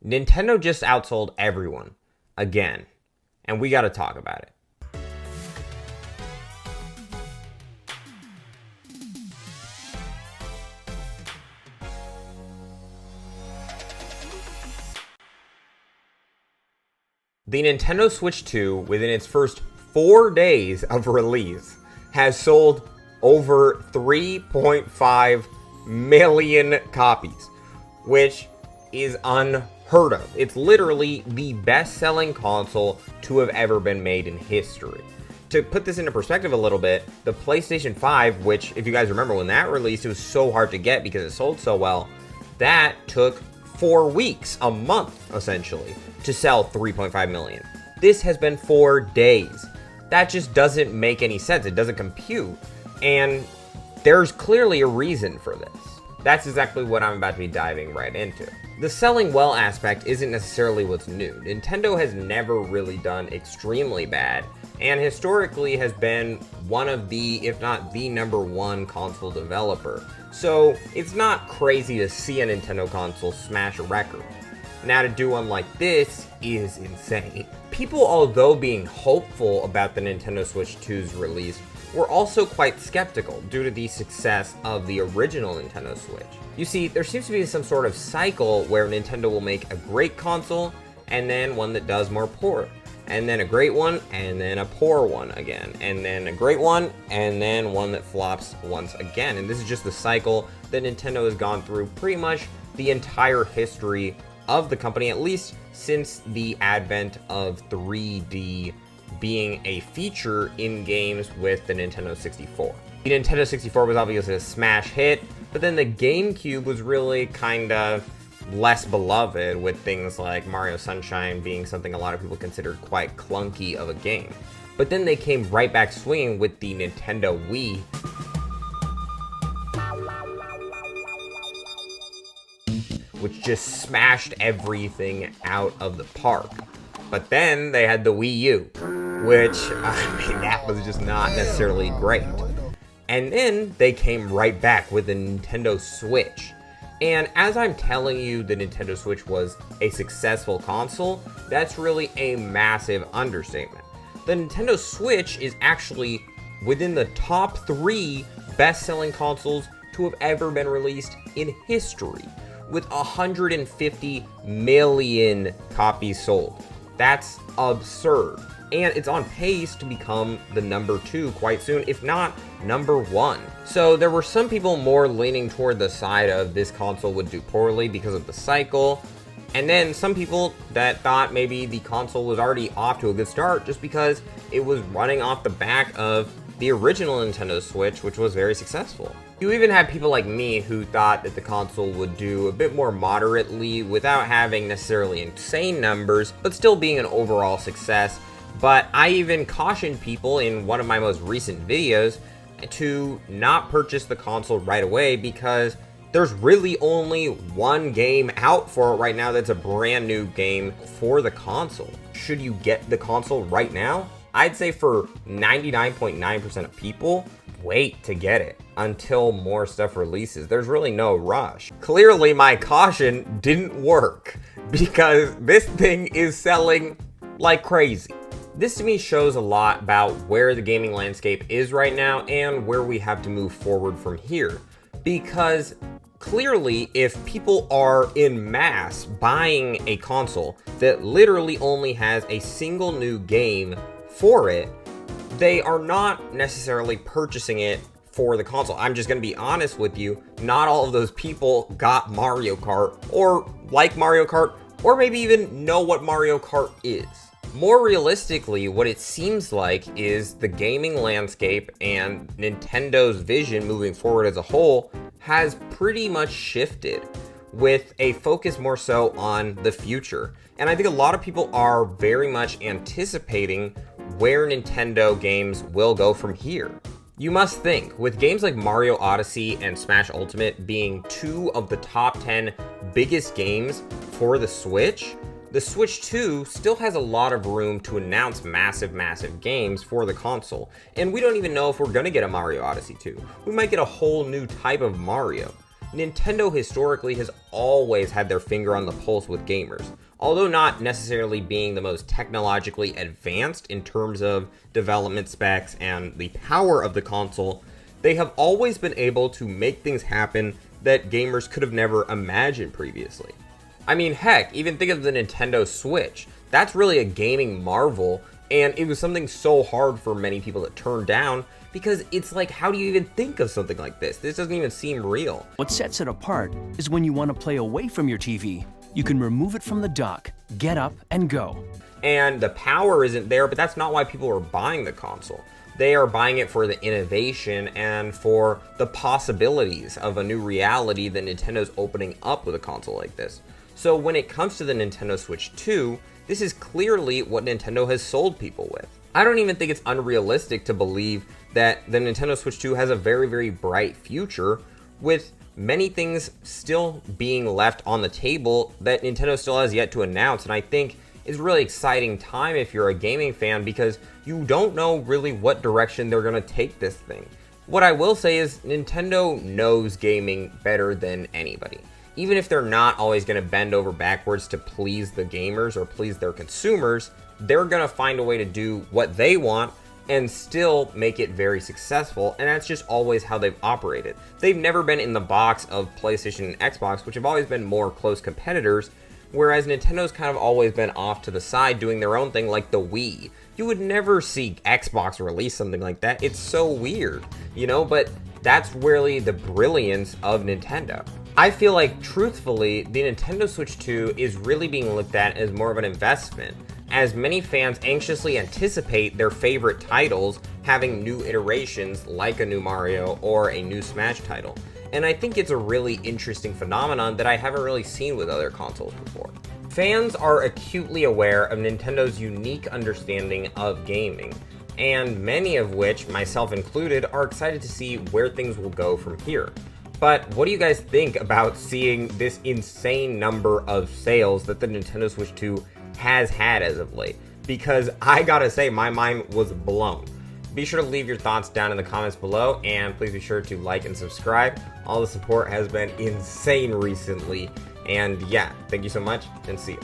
Nintendo just outsold everyone. Again. And we gotta talk about it. The Nintendo Switch 2, within its first 4 days of release, has sold over 3.5 million copies, which is unheard of. It's literally the best-selling console to have ever been made in history. To put this into perspective a little bit, the PlayStation 5, which, if you guys remember, when that released, it was so hard to get because it sold so well, that took 4 weeks, a month, essentially, to sell 3.5 million. This has been 4 days. That just doesn't make any sense. It doesn't compute. And there's clearly a reason for this. That's exactly what I'm about to be diving right into. The selling well aspect isn't necessarily what's new. Nintendo has never really done extremely bad, and historically has been one of the, if not the #1 console developer. So it's not crazy to see a Nintendo console smash a record. Now to do one like this is insane. People, although being hopeful about the Nintendo Switch 2's release, were also quite skeptical due to the success of the original Nintendo Switch. You see, there seems to be some sort of cycle where Nintendo will make a great console, and then one that does more poor, and then a great one, and then a poor one again, and then a great one, and then one that flops once again. And this is just the cycle that Nintendo has gone through pretty much the entire history of the company, at least since the advent of 3D being a feature in games with the Nintendo 64. The Nintendo 64 was obviously a smash hit, but then the GameCube was really kinda less beloved, with things like Mario Sunshine being something a lot of people considered quite clunky of a game. But then they came right back swinging with the Nintendo Wii, which just smashed everything out of the park. But then they had the Wii U, which, that was just not necessarily great. And then they came right back with the Nintendo Switch. And as I'm telling you the Nintendo Switch was a successful console, that's really a massive understatement. The Nintendo Switch is actually within the top 3 best-selling consoles to have ever been released in history, with 150 million copies sold. That's absurd. And it's on pace to become the #2 quite soon, if not #1. So there were some people more leaning toward the side of this console would do poorly because of the cycle, and then some people that thought maybe the console was already off to a good start just because it was running off the back of the original Nintendo Switch, which was very successful. You even had people like me who thought that the console would do a bit more moderately without having necessarily insane numbers, but still being an overall success. But I even cautioned people in one of my most recent videos to not purchase the console right away because there's really only one game out for it right now that's a brand new game for the console. Should you get the console right now? I'd say for 99.9% of people, wait to get it until more stuff releases. There's really no rush. Clearly my caution didn't work because this thing is selling like crazy. This to me shows a lot about where the gaming landscape is right now and where we have to move forward from here. Because clearly, if people are in mass buying a console that literally only has a single new game for it, they are not necessarily purchasing it for the console. I'm just going to be honest with you, not all of those people got Mario Kart, or like Mario Kart, or maybe even know what Mario Kart is. More realistically, what it seems like is the gaming landscape and Nintendo's vision moving forward as a whole has pretty much shifted, with a focus more so on the future. And I think a lot of people are very much anticipating where Nintendo games will go from here. You must think, with games like Mario Odyssey and Smash Ultimate being 2 of the top 10 biggest games for the Switch 2 still has a lot of room to announce massive games for the console. And we don't even know if we're gonna get a Mario Odyssey 2. We might get a whole new type of Mario. Nintendo historically has always had their finger on the pulse with gamers. Although not necessarily being the most technologically advanced in terms of development specs and the power of the console, they have always been able to make things happen that gamers could have never imagined previously. I mean, heck, even think of the Nintendo Switch. That's really a gaming marvel, and it was something so hard for many people to turn down because it's like, how do you even think of something like this? This doesn't even seem real. What sets it apart is when you want to play away from your TV, you can remove it from the dock, get up, and go. And the power isn't there, but that's not why people are buying the console. They are buying it for the innovation and for the possibilities of a new reality that Nintendo's opening up with a console like this. So when it comes to the Nintendo Switch 2, this is clearly what Nintendo has sold people with. I don't even think it's unrealistic to believe that the Nintendo Switch 2 has a very, very bright future, with many things still being left on the table that Nintendo still has yet to announce. And I think it's a really exciting time if you're a gaming fan, because you don't know really what direction they're going to take this thing. What I will say is Nintendo knows gaming better than anybody. Even if they're not always going to bend over backwards to please the gamers or please their consumers, they're going to find a way to do what they want and still make it very successful, and that's just always how they've operated. They've never been in the box of PlayStation and Xbox, which have always been more close competitors, whereas Nintendo's kind of always been off to the side doing their own thing, like the Wii. You would never see Xbox release something like that. It's so weird, you know, but that's really the brilliance of Nintendo. I feel like, truthfully, the Nintendo Switch 2 is really being looked at as more of an investment, as many fans anxiously anticipate their favorite titles having new iterations like a new Mario or a new Smash title. And I think it's a really interesting phenomenon that I haven't really seen with other consoles before. Fans are acutely aware of Nintendo's unique understanding of gaming, and many of which, myself included, are excited to see where things will go from here. But what do you guys think about seeing this insane number of sales that the Nintendo Switch 2 has had as of late? Because I gotta say, my mind was blown. Be sure to leave your thoughts down in the comments below, and please be sure to like and subscribe. All the support has been insane recently, and yeah, thank you so much, and see you.